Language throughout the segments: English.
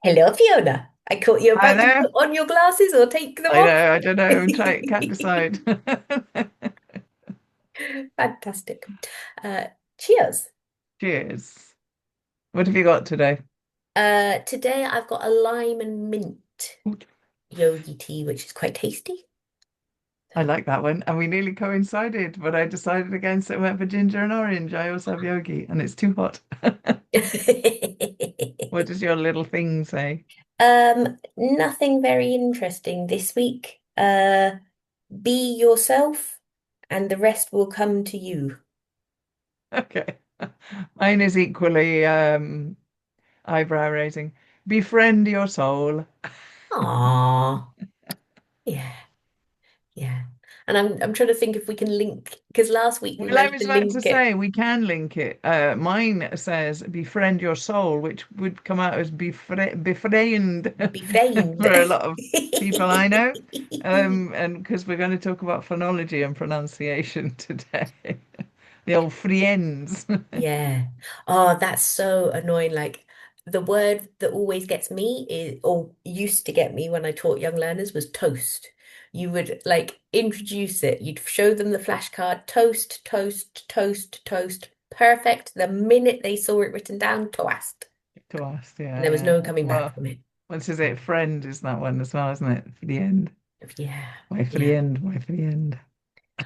Hello, Fiona. I caught you Hi about to put there. on your glasses or take them I off. know, I don't know. Can't decide. Fantastic. Uh, Cheers. Cheers. What have you got today? Today I've got a lime and mint Ooh, yogi tea, which is quite tasty. I So. like that one. And we nearly coincided, but I decided against it, went for ginger and orange. I also have yogi, and it's too hot. What does your little thing say? Nothing very interesting this week. Be yourself, and the rest will come to you. Okay. Mine is equally eyebrow raising. Befriend your soul. Ah, yeah. Yeah. And I'm trying to think if we can link because last week we Well, I managed was to about to link it. say we can link it. Mine says befriend your soul, which would come out as befriend Befriend. for a lot of people I know. And because we're going to talk about phonology and pronunciation today, the old friends. Yeah. Oh, that's so annoying. Like the word that always gets me is, or used to get me when I taught young learners was toast. You would like introduce it. You'd show them the flashcard, toast, toast, toast, toast. Perfect. The minute they saw it written down, toast. To us, And yeah, there was no yeah. coming back Well, from it. once is it friend is that one as well, isn't it? For the end. Yeah. Why for the Yeah. end? Why for the end?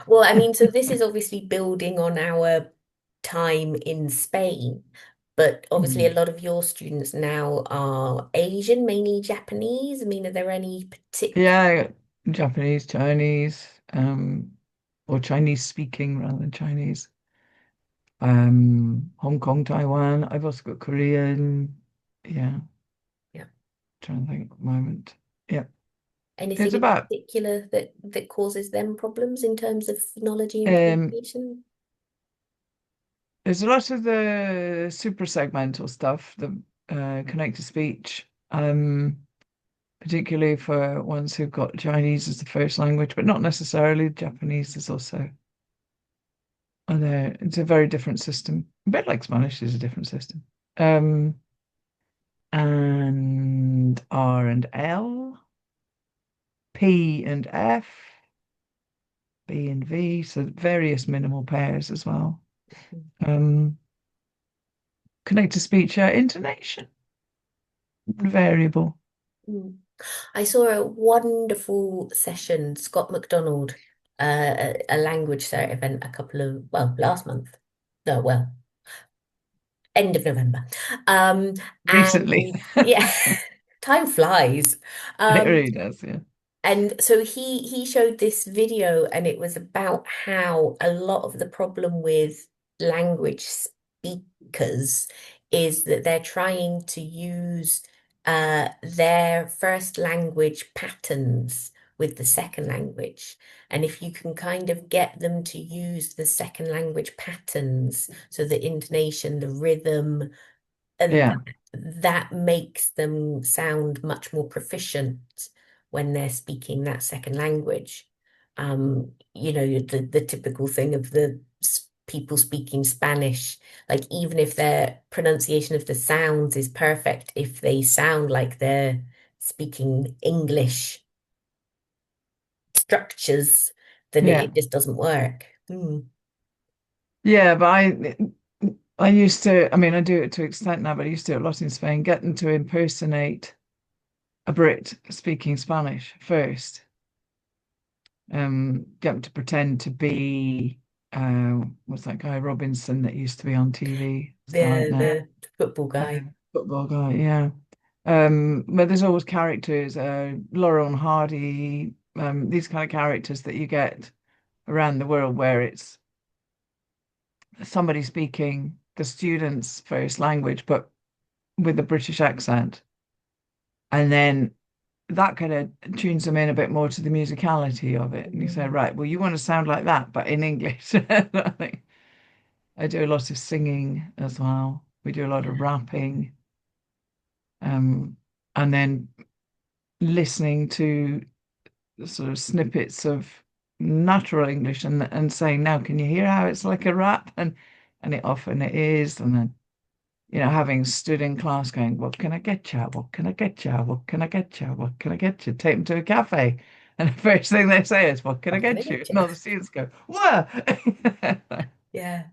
Well, I mean, so this is obviously building on our time in Spain, but obviously a Mm. lot of your students now are Asian, mainly Japanese. I mean, are there any particular? Yeah, Japanese, Chinese, or Chinese speaking rather than Chinese. Hong Kong, Taiwan. I've also got Korean. Yeah, Yeah. trying to think at the moment. Yeah, Anything it's in about particular that causes them problems in terms of phonology and um, pronunciation? there's a lot of the supresegmental stuff, the connected speech, particularly for ones who've got Chinese as the first language, but not necessarily. Japanese is also. Although it's a very different system, a bit like Spanish is a different system. Um, and R and L, P and F, B and V, so various minimal pairs as well. Um, connect to speech, intonation, variable. Mm. I saw a wonderful session, Scott McDonald, a language cert event a couple of, well, last month. No, well, end of November. Um, Recently. and yeah, time flies. It Um, really does, yeah. and so he showed this video, and it was about how a lot of the problem with language speakers is that they're trying to use their first language patterns with the second language. And if you can kind of get them to use the second language patterns, so the intonation, the rhythm, and Yeah, that makes them sound much more proficient when they're speaking that second language. The typical thing of the people speaking Spanish, like even if their pronunciation of the sounds is perfect, if they sound like they're speaking English structures, then it, yeah. it just doesn't work. Mm. Yeah, but I used to, I mean, I do it to an extent now, but I used to do it a lot in Spain, getting to impersonate a Brit speaking Spanish first. Get them to pretend to be what's that guy Robinson that used to be on TV? What's the like The now? the football guy. Football guy, yeah. But there's always characters, Laurel and Hardy, these kind of characters that you get around the world where it's somebody speaking the student's first language, but with a British accent. And then that kind of tunes them in a bit more to the musicality of it. And you say, Mm. right, well, you want to sound like that, but in English. I do a lot of singing as well. We do a lot of Yeah. rapping, um, and then listening to sort of snippets of natural English and saying, now, can you hear how it's like a rap? And it often it is. And then, having stood in class going, what can I get you? What can I get you? What can I get you? What can I get you? Take them to a cafe. And the first thing they say is, what can I What can I get you? get you? And all the students go, what? Yeah.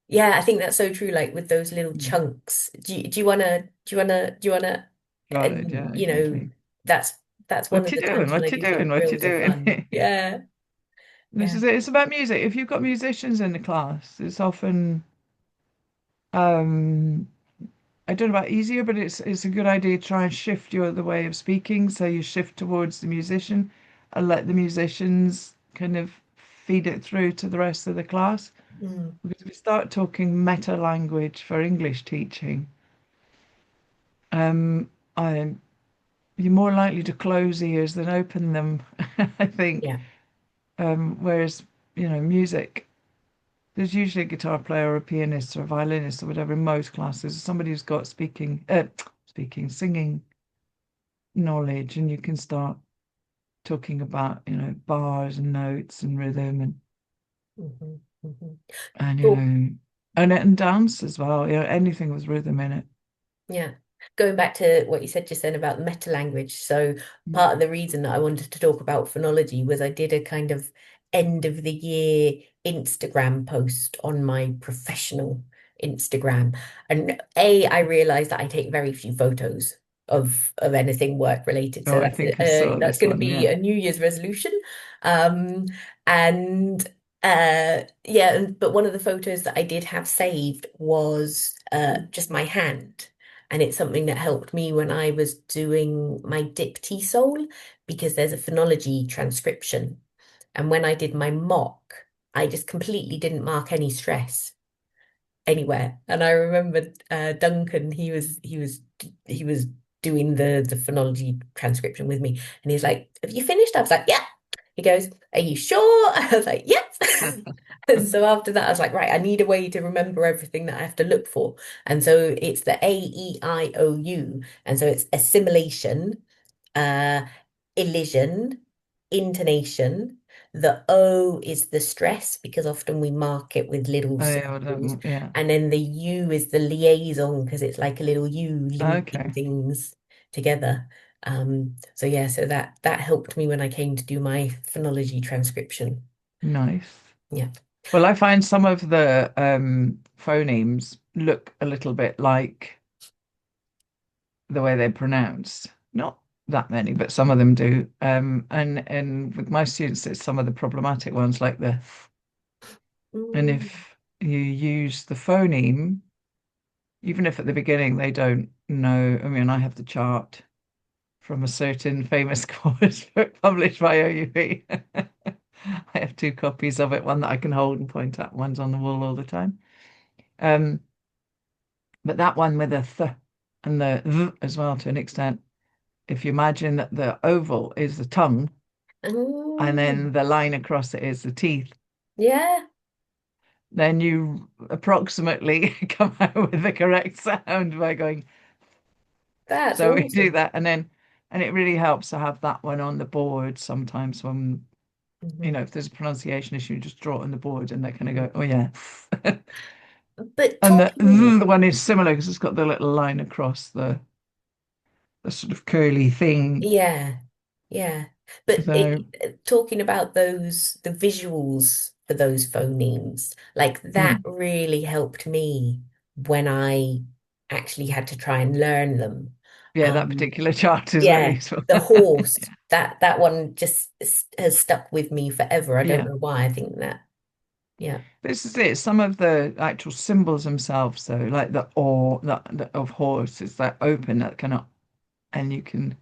Yeah, I think that's so true. Like with those little chunks. Do you wanna, Got it. and Yeah, exactly. that's one What of you the doing? times when I What you do doing? think What you drills are fun. doing? Yeah. This Yeah. is it. It's about music. If you've got musicians in the class, it's often um I don't know about easier, but it's a good idea to try and shift your the way of speaking. So you shift towards the musician and let the musicians kind of feed it through to the rest of the class. Mm, Because if we start talking meta language for English teaching, um, I you're more likely to close ears than open them, I think. yeah. Whereas, music, there's usually a guitar player or a pianist or a violinist or whatever in most classes, somebody who's got singing knowledge, and you can start talking about, bars and notes and rhythm Hmm. Hmm. and Cool. and dance as well, anything with rhythm in it. Yeah. Going back to what you said just then about meta language. So Mm. part of the reason that I wanted to talk about phonology was I did a kind of end of the year Instagram post on my professional Instagram. And I realized that I take very few photos of anything work related. So Oh, I think I saw that's this going to one. be Yeah. a New Year's resolution. Um, and yeah, but one of the photos that I did have saved was just my hand. And it's something that helped me when I was doing my dip soul because there's a phonology transcription. And when I did my mock, I just completely didn't mark any stress anywhere. And I remembered Duncan, he was doing the phonology transcription with me, and he's like, "Have you finished?" I was like, "Yeah." He goes, "Are you sure?" I was like, "Yes." And so after that, I was like, right, I need a way to remember everything that I have to look for. And so it's the AEIOU. And so it's assimilation, uh, elision, intonation. The O is the stress because often we mark it with little Oh, yeah, circles. yeah. And then the U is the liaison because it's like a little U linking Okay. things together. So yeah, so that helped me when I came to do my phonology transcription. Nice. Yeah. Well, I find some of the phonemes look a little bit like the way they're pronounced. Not that many, but some of them do. And with my students, it's some of the problematic ones like the and Mm, if you use the phoneme, even if at the beginning they don't know, I mean, I have the chart from a certain famous course book published by OUP. I have two copies of it, one that I can hold and point at, one's on the wall all the time. Um, but that one with the th and the v as well to an extent, if you imagine that the oval is the tongue and mm, then the line across it is the teeth, yeah, then you approximately come out with the correct sound by going. that's So we do awesome. that, and it really helps to have that one on the board sometimes when, Hmm. if there's a pronunciation issue, just draw it on the board and they kind of Hmm. go, oh yeah. But And talking, the one is similar because it's got the little line across the sort of curly thing. yeah, yeah. But So talking about the visuals for those phonemes, like that mm, really helped me when I actually had to try and learn them. yeah, that Um, particular chart is very yeah, useful. the horse, that one just has stuck with me forever. I don't Yeah. know why. I think that, yeah. This is it. Some of the actual symbols themselves, though, like the or of horse, is that open, that kind of, and you can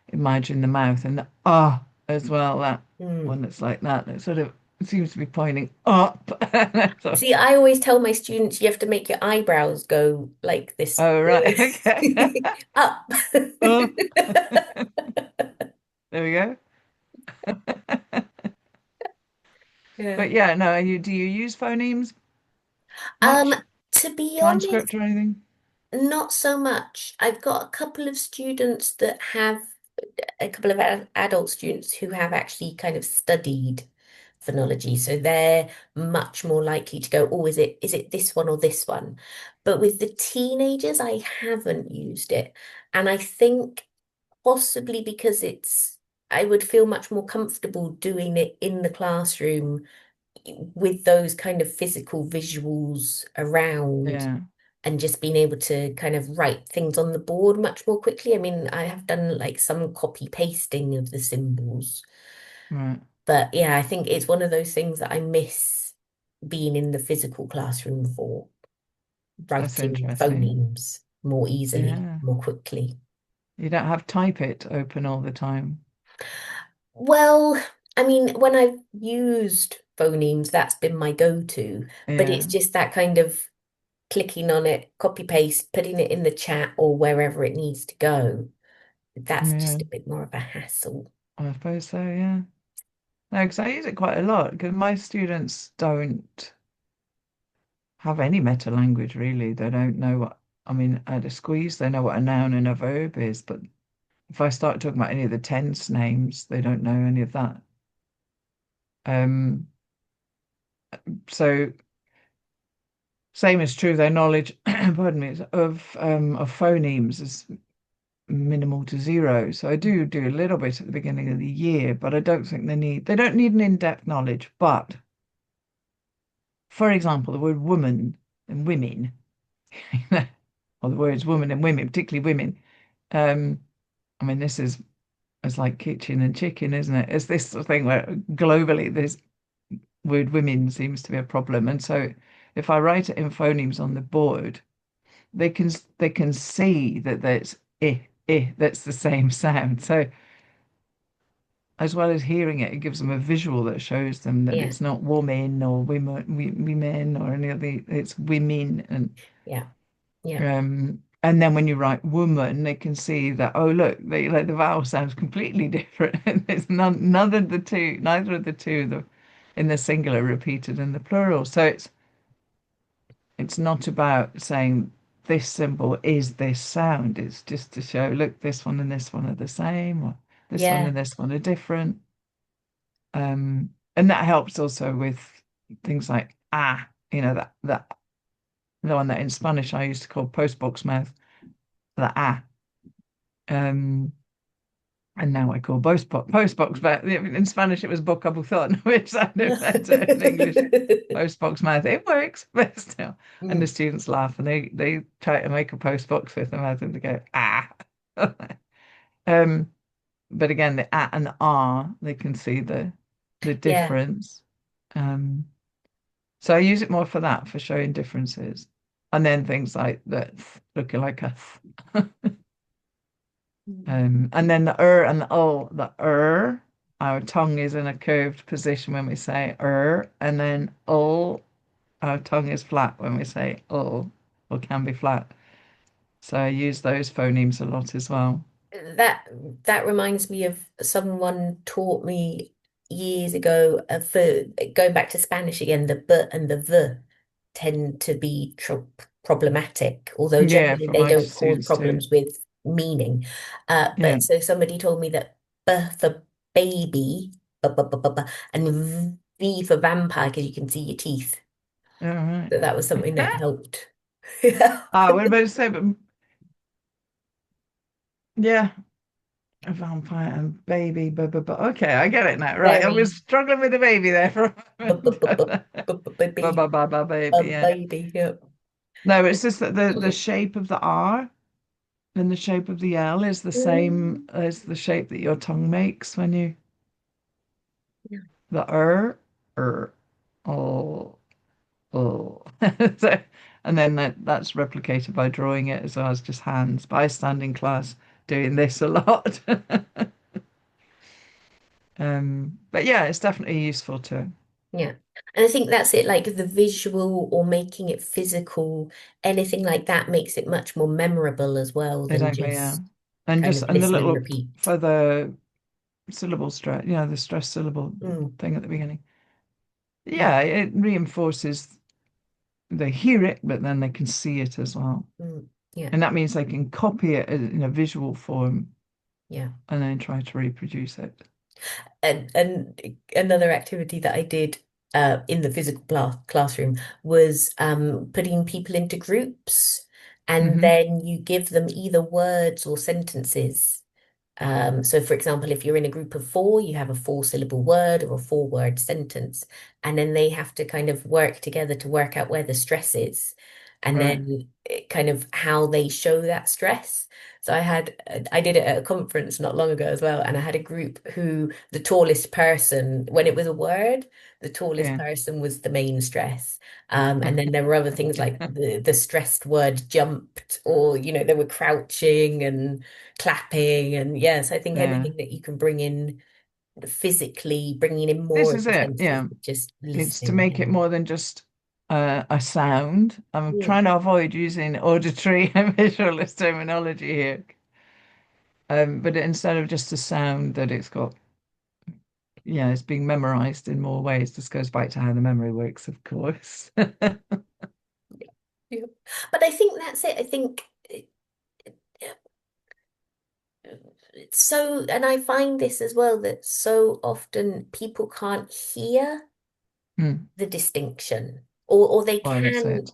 imagine the mouth and the ah as well. That Mm. one that's like that, that sort of seems to be pointing up. So, See, I always tell my students you have to make your eyebrows go like this oh right, okay. up. Oh, there we go. Yeah. But yeah, no, do you use phonemes Um, much? to be Transcript honest, or anything? not so much. I've got a couple of students that have a couple of adult students who have actually kind of studied phonology. So they're much more likely to go, oh, is it this one or this one? But with the teenagers, I haven't used it. And I think possibly because I would feel much more comfortable doing it in the classroom with those kind of physical visuals around Yeah, and just being able to kind of write things on the board much more quickly. I mean, I have done like some copy pasting of the symbols, right. but yeah, I think it's one of those things that I miss being in the physical classroom for, That's writing interesting. phonemes more easily, Yeah. more quickly. You don't have type it open all the time. Well, I mean, when I've used phonemes, that's been my go-to, but it's Yeah. just that kind of clicking on it, copy paste, putting it in the chat or wherever it needs to go. That's Yeah. just a bit more of a hassle. I suppose so, yeah. No, because I use it quite a lot because my students don't have any meta language really. They don't know what, I mean, at a squeeze, they know what a noun and a verb is, but if I start talking about any of the tense names, they don't know any of that. Um, so same is true, their knowledge, pardon me, of phonemes is minimal to zero. So I do a little bit at the beginning of the year, but I don't think they don't need an in-depth knowledge. But for example, the word woman and women, or the words woman and women, particularly women. Um, I mean, this is it's like kitchen and chicken, isn't it? It's this sort of thing where globally this word women seems to be a problem. And so if I write it in phonemes on the board, they can see that there's that's the same sound. So as well as hearing it, it gives them a visual that shows them that Yeah, it's not woman or women or any of the it's women yeah, yeah, and then when you write woman, they can see that oh look, they like the vowel sounds completely different. It's none of the two, neither of the two in the singular repeated in the plural. So it's not about saying this symbol is this sound. It's just to show, look, this one and this one are the same, or this one yeah, and this one are different. And that helps also with things like that the one that in Spanish I used to call postbox mouth, the um, and now I call postbox mouth. In Spanish it was boca buzón, which sounded better in English. Postbox mouth, it works, but still. And the Mm, students laugh and they try to make a postbox with them mouth and they go um, but again, the and the they can see the yeah. difference. Um, So I use it more for that, for showing differences. And then things like that looking like a Mm. and then the and the our tongue is in a curved position when we say and then our tongue is flat when we say or can be flat. So I use those phonemes a lot as well. That that reminds me of someone taught me years ago for going back to Spanish again, the b and the v tend to be problematic, although Yeah, generally for they my don't cause students too. problems with meaning. Yeah. But so somebody told me that b for baby, and v for vampire, because you can see your teeth. All right. That was something that helped. Yeah. What about to say, but yeah, a vampire and baby, but okay, I get it now. Right, I was Very struggling with the baby there for a moment. baby, a Baby, yeah. baby. Yeah. No, it's just that the shape of the R and the shape of the L is the same Mm. as the shape that your tongue makes when you Yeah. the er, oh, oh. So, and then that's replicated by drawing it as well as just hands. But I stand in class doing this a lot. But yeah, it's definitely useful to. Yeah. And I think that's it, like the visual or making it physical, anything like that makes it much more memorable as well than Exactly, yeah. just And kind just of and the listen and little repeat. for the syllable stress, the stress syllable Mm, thing at the beginning. yeah. Yeah, it reinforces they hear it, but then they can see it as well. Mm, yeah. And that means they can copy it in a visual form Yeah. and then try to reproduce it. And another activity that I did in the physical classroom was putting people into groups, and Hmm. then you give them either words or sentences. So, for example, if you're in a group of four, you have a four-syllable word or a four-word sentence, and then they have to kind of work together to work out where the stress is, and Right. then kind of how they show that stress. So I did it at a conference not long ago as well, and I had a group who the tallest person, when it was a word, the tallest Yeah. person was the main stress. And then there were other things like the stressed word jumped, or they were crouching and clapping, and yes, I think Yeah. anything that you can bring in physically, bringing in This more of is the it. senses, Yeah. just It's to listening. make it more than just a sound. I'm Mm, trying to avoid using auditory and visualist terminology here. But instead of just a sound that it's got, yeah, it's being memorized in more ways. This goes back to how the memory works, of course. yeah, yeah. But I think that's it. I think it's so, and I find this as well, that so often people can't hear Hmm. the distinction, or they Well, that's can, it.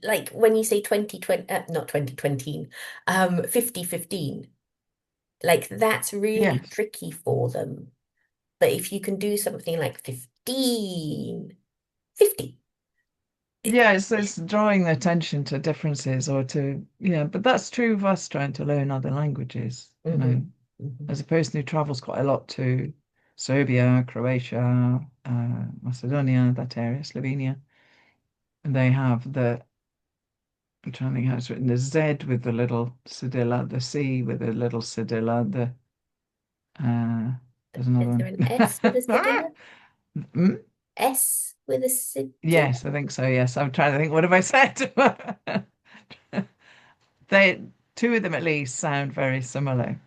like when you say 2020, not 2020, 50-15, like that's really Yes. tricky for them. But if you can do something like 15-50, Yeah, it's drawing the attention to differences or to, yeah, but that's true of us trying to learn other languages, hmm hmm as a person who travels quite a lot to Serbia, Croatia, Macedonia, that area, Slovenia, and they have I'm trying to think how it's written, the Z with the little cedilla, the C with the little cedilla, uh, there's another Is there one. an S with a Ah! cedilla? Mm, S with a cedilla? yes, I think so. Yes, I'm trying to think. What have I said? They, two of them at least sound very similar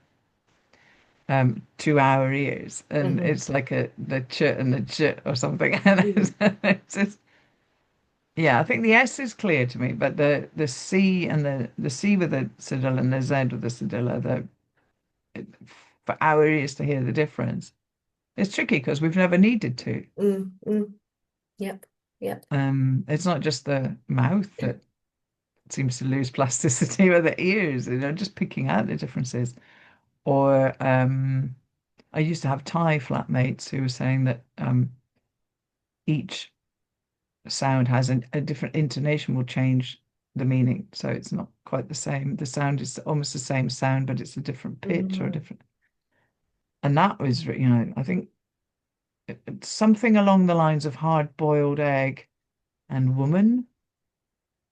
to our ears, and hmm it's like the ch and the ch or something. And hmm it's just, yeah, I think the S is clear to me, but the C and the C with the cedilla and the Z with the cedilla, for our ears to hear the difference, it's tricky because we've never needed to. mm Yep. Yep. It's not just the mouth that seems to lose plasticity, or the ears, just picking out the differences. Or I used to have Thai flatmates who were saying that each sound has a different intonation will change the meaning. So it's not quite the same. The sound is almost the same sound, but it's a different pitch or a Mm. different. And that was, I think it's something along the lines of hard-boiled egg and woman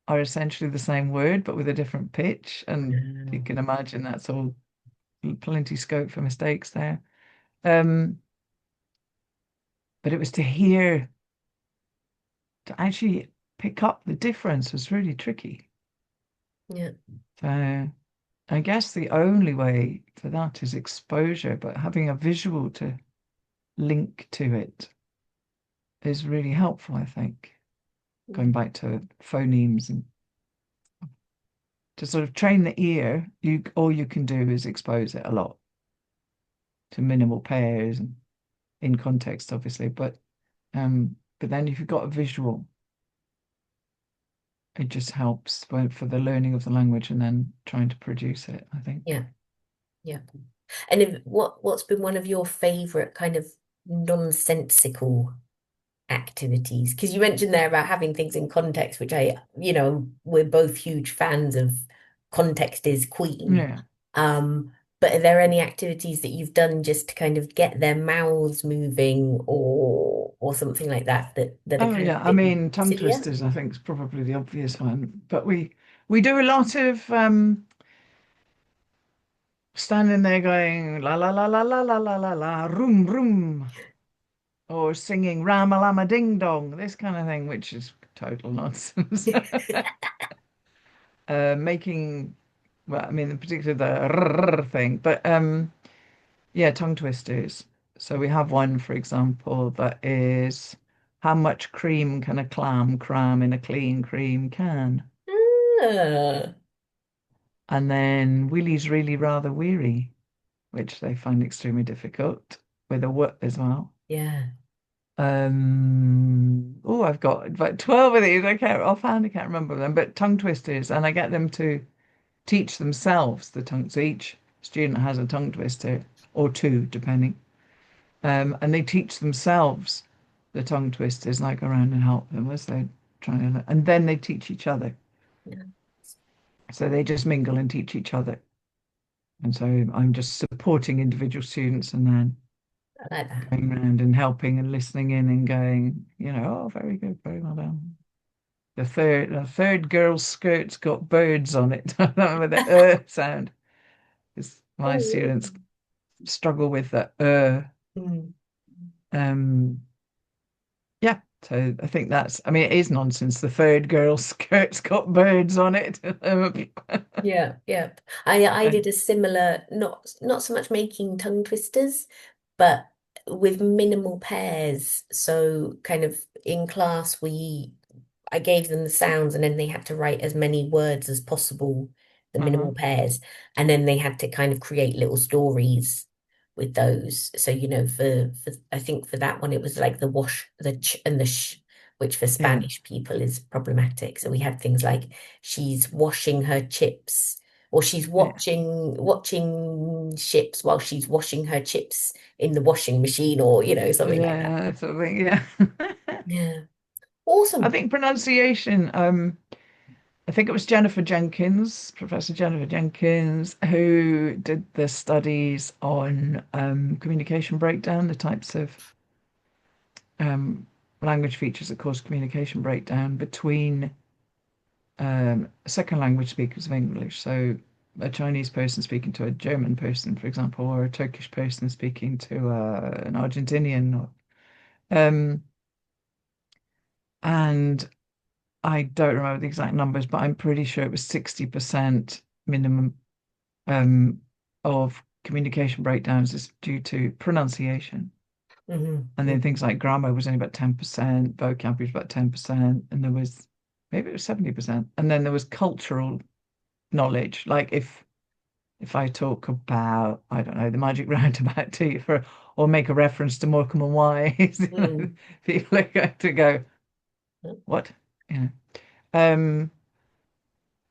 are essentially the same word, but with a different pitch. And you No. can imagine that's all plenty scope for mistakes there. Um, but it was to actually pick up the difference was really tricky. Yeah. So I guess the only way for that is exposure, but having a visual to link to it is really helpful, I think. Going back to phonemes and to sort of train the ear, you all you can do is expose it a lot to minimal pairs and in context, obviously. But then if you've got a visual, it just helps for the learning of the language and then trying to produce it, I think. Yeah. Yeah. And what's been one of your favorite kind of nonsensical activities? Because you mentioned there about having things in context, which we're both huge fans of. Context is queen. Yeah. But are there any activities that you've done just to kind of get their mouths moving, or something like that, that are Oh kind of yeah, a I bit mean tongue sillier? twisters I think is probably the obvious one. But we do a lot of standing there going la la la la la la la la la room room or singing Rama Lama Ding Dong, this kind of thing, which is total nonsense. Making, well, I mean, in particular the thing, but yeah, tongue twisters. So we have one, for example, that is how much cream can a clam cram in a clean cream can? Ah, And then Willie's really rather weary, which they find extremely difficult. with a W as well. Yeah. Oh, I've got about 12 of these. I can't offhand, I can't remember them, but tongue twisters, and I get them to teach themselves the tongue. So each student has a tongue twister or two, depending. And they teach themselves the tongue twisters, and I go around and help them as they're trying to, and then they teach each other. Yeah. So they just mingle and teach each other. And so I'm just supporting individual students and then I like that. going around and helping and listening in and going, oh, very good, very well done. The third girl's skirt's got birds on it. With the sound. 'Cause my Oh. students struggle with the Mm. um yeah. So I think I mean it is nonsense. The third girl's skirt's got birds on it. Yeah, yeah. I And did a similar, not so much making tongue twisters, but with minimal pairs. So kind of in class I gave them the sounds and then they had to write as many words as possible, the uh-huh. minimal pairs, and then they had to kind of create little stories with those. So, for I think for that one it was like the wash, the ch and the sh, which for Yeah. Spanish people is problematic. So we had things like she's washing her chips, or she's Yeah. watching ships while she's washing her chips in the washing machine, or something like that. Yeah, sort of thing, yeah. Yeah. I Awesome. think pronunciation, I think it was Jennifer Jenkins, Professor Jennifer Jenkins, who did the studies on communication breakdown, the types of um, language features that cause communication breakdown between second language speakers of English. So a Chinese person speaking to a German person, for example, or a Turkish person speaking to an Argentinian. Um, and I don't remember the exact numbers, but I'm pretty sure it was 60% minimum um, of communication breakdowns is due to pronunciation. And then things like grammar was only about 10%, vocabulary was about 10%, and there was maybe it was 70%. And then there was cultural knowledge. Like if I talk about, I don't know, the magic roundabout to you or make a reference to Morecambe and Wise, Mm. people are going to go, what? You Um,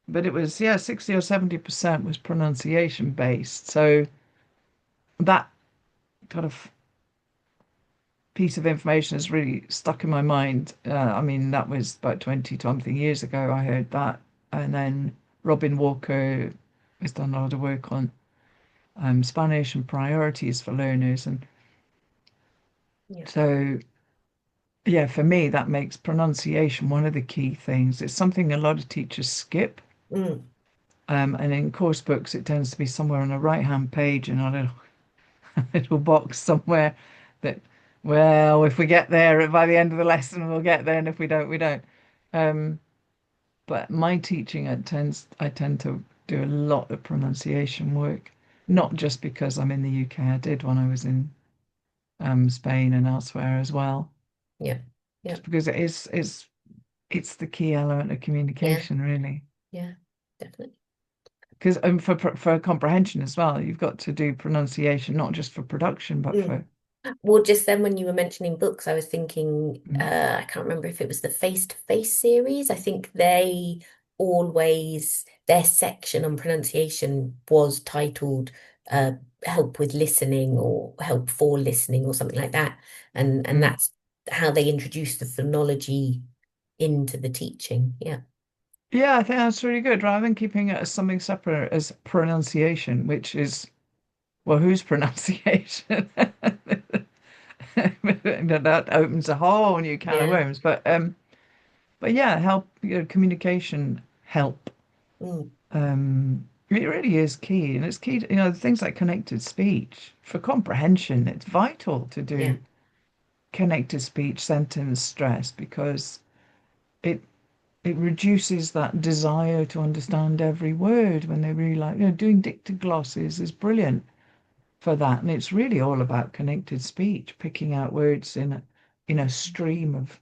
but it was, yeah, 60 or 70% was pronunciation based. So that kind of piece of information has really stuck in my mind. I mean, that was about 20 something years ago. I heard that. And then Robin Walker has done a lot of work on Spanish and priorities for learners. And Yeah. so, yeah, for me, that makes pronunciation one of the key things. It's something a lot of teachers skip. Mm. And in course books, it tends to be somewhere on the right-hand page and on a little box somewhere that, well, if we get there by the end of the lesson, we'll get there, and if we don't, we don't. Um, but my teaching, I tend to do a lot of pronunciation work, Mm. not just because I'm in the UK. I did when I was in Spain and elsewhere as well, Yeah. Yeah. just because it's the key element of Yeah. communication, really. Yeah. Definitely. Because for comprehension as well, you've got to do pronunciation not just for production, but Mm. for Well, just then when you were mentioning books, I was thinking, mm, I can't remember if it was the Face-to-Face series. I think their section on pronunciation was titled uh, Help with Listening or Help for Listening or something like that. And mm. that's how they introduced the phonology into the teaching. Yeah. Yeah, I think that's really good. Rather than keeping it as something separate as pronunciation, which is, well, whose pronunciation? That opens a whole new can of Yeah. worms. But yeah, help, communication help. Mm. It really is key, and it's key to, things like connected speech for comprehension. It's vital to Yeah. do connected speech sentence stress because it it reduces that desire to understand every word when they really like, doing dicted glosses is brilliant for that. And it's really all about connected speech, picking out words in a stream of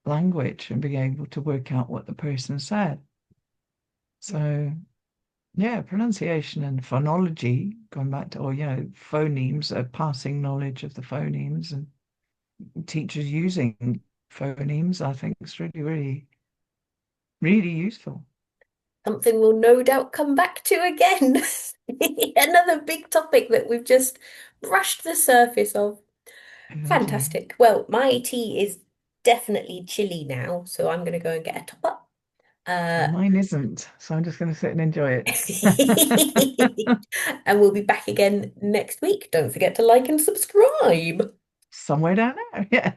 language and being able to work out what the person said. So Yeah, pronunciation and phonology, going back to, or, phonemes, passing knowledge of the phonemes and teachers using phonemes, I think it's really, really, really useful. Something we'll no doubt come back to again. Another big topic that we've just brushed the surface of. Exactly. Fantastic. Well, my tea is definitely chilly now, so I'm going to go and get a top up. Well, Uh, mine isn't, so I'm just going to sit and enjoy it. and we'll be back again next week. Don't forget to like and subscribe. Somewhere down there. Yeah.